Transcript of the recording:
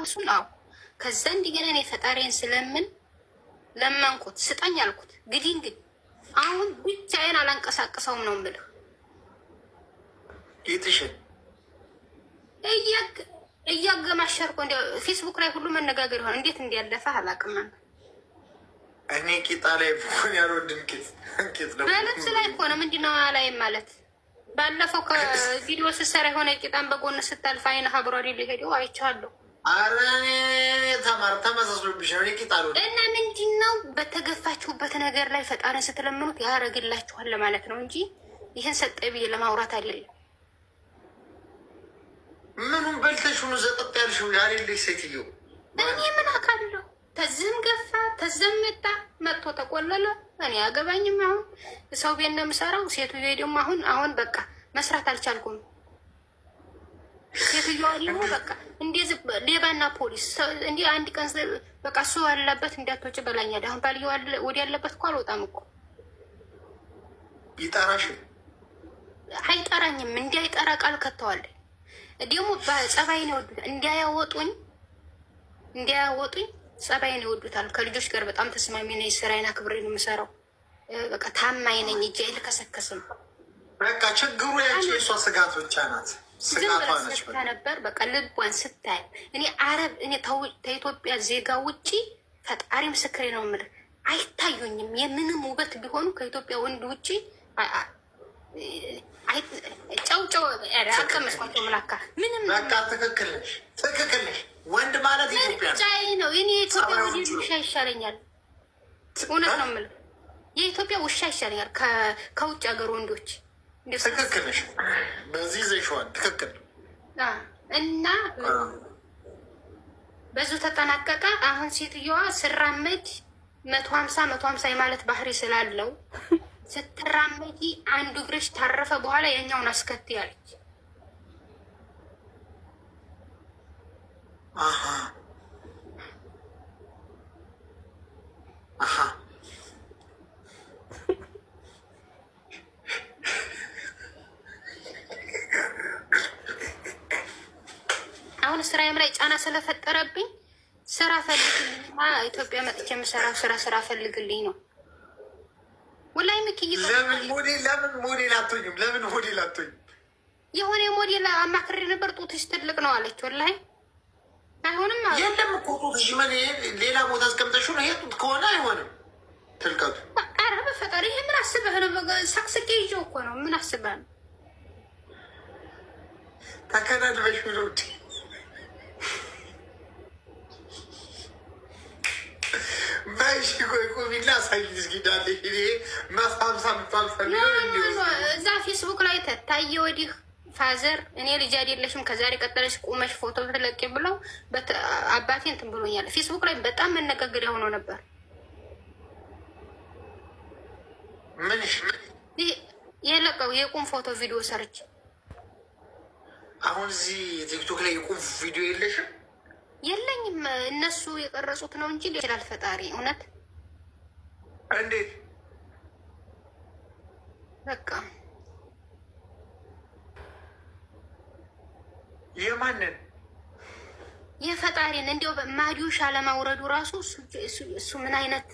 እሱን አዎ። ከዛ እንደገና እኔ ፈጣሪን ስለምን ለመንኩት፣ ስጠኝ አልኩት። እንግዲህ አሁን ብቻዬን አላንቀሳቅሰውም ነው የምልህ። ይጥሽን እያገማሸርኩ እንደ ፌስቡክ ላይ ሁሉ መነጋገር ይሆን እንዴት እንዲያለፈ አላውቅም። እኔ ቂጣ ላይ ሆን ያልወድን ቂጥ በልብስ ላይ እኮ ነው። ምንድነው አላይም ማለት ባለፈው ከቪዲዮ ስትሰራ የሆነ ቂጣን በጎን ስታልፍ አይነ ሀብሯ ሊሄደው አይቻለሁ። አረ ተማር ተመሳስሎብሽ ነው ቂጣ ነው። እና ምንድነው በተገፋችሁበት ነገር ላይ ፈጣሪን ስትለምኑት ያደርግላችኋል ለማለት ነው እንጂ ይህን ሰጠ ብዬ ለማውራት አይደለም። ምኑን በልተሽ ነው ዘጠጥ ያልሽው? ያሌለሽ ሴትዮ እኔ ምን አውቃለሁ? ተዝም ገፋ ተዝም መጥቶ ተቆለለ። እኔ አገባኝም። አሁን ሰው ቤት ነው የምሰራው። ሴትዮ ደግሞ አሁን በቃ መስራት አልቻልኩም። ሴትዮዋ ደግሞ በቃ እንደዚህ ሌባና ፖሊስ እንዲህ አንድ ቀን በቃ እሱ ያለበት እንዳትወጪ በላኛል። አሁን ባልየው ወዲ ያለበት እኮ አልወጣም እኮ ይጠራሽ አይጠራኝም። እንዳይጠራ ቃል ከተዋል። ደግሞ በጸባይን ይወዱታል። እንዲያወጡኝ ጸባይን ይወዱታል። ከልጆች ጋር በጣም ተስማሚ ነኝ። ስራዬን አክብሬ ነው የምሰራው። በቃ ታማኝ ነኝ። እጄ አይልከሰከስም። በቃ ችግሩ ያቺ የእሷ ስጋት ብቻ ናት። ስጋቷ ነች ነበር። በቃ ልቧን ስታይ እኔ ከኢትዮጵያ ዜጋ ውጭ ፈጣሪ ምስክሬ ነው የምልህ አይታዩኝም። የምንም ውበት ቢሆኑ ከኢትዮጵያ ወንድ ውጭ ጨው አልቀመስኳቸው። ምላካ ምንም በቃ ትክክል ነሽ። ወንድ ማለት ኢትዮጵያ ነው። እኔ የኢትዮጵያ ወንድ ውሻ ይሻለኛል። እውነት ነው የምልህ የኢትዮጵያ ውሻ ይሻለኛል ከውጭ ሀገር ወንዶች። ትክክል ነሽ። በዚህ ዘይሸዋል። ትክክል እና በዙ ተጠናቀቀ። አሁን ሴትዮዋ ስራመድ 150 የማለት ባህሪ ስላለው ስትራመጂ አንዱ እግርሽ ታረፈ በኋላ የኛውን አስከት ያለች አሁን ስራዬም ላይ ጫና ስለፈጠረብኝ ስራ ፈልግልኝማ ኢትዮጵያ መጥቼ የምሰራው ስራ ፈልግልኝ ነው። ወላሂ ምክይ ለምን ሞዴል አትሆኝም? ለምን ሞዴል አትሆኝም? የሆነ ሞዴል አማክሬ ነበር። ጡትሽ ትልቅ ነው አለች። ወላሂ አይሆንም አለ። የለም እኮ ጡትሽ ምን ሌላ ቦታ አስቀምጠሽው ነው። ይሄ ጡት ከሆነ አይሆንም ትልቀቱ። ኧረ በፈጣሪ ይሄ ምን አስበህ ነው? ሳቅስቄ ይዤው እኮ ነው። ምን አስበህ ነው? ተከናንበሽ ነው በሺ ቆይ ቁሚና ሳይዝ ጊዳለ ይሄ ማሳምሳ ምታልፈል እዛ ፌስቡክ ላይ ታየ ወዲህ ፋዘር እኔ ልጅ አይደለሽም ከዛሬ ቀጠለሽ ቁመሽ ፎቶ ትለቂ ብለው አባቴ እንትን ብሎኛል። ፌስቡክ ላይ በጣም መነጋገሪያ ሆኖ ነበር። ምንሽ የለቀው የቁም ፎቶ ቪዲዮ ሰርች። አሁን እዚህ ቲክቶክ ላይ የቁም ቪዲዮ የለሽም? የለኝም። እነሱ የቀረጹት ነው እንጂ ይችላል ፈጣሪ። እውነት እንዴት በቃ የማንን የፈጣሪን እንዲያው ማዲዮሽ አለማውረዱ ራሱ እሱ ምን አይነት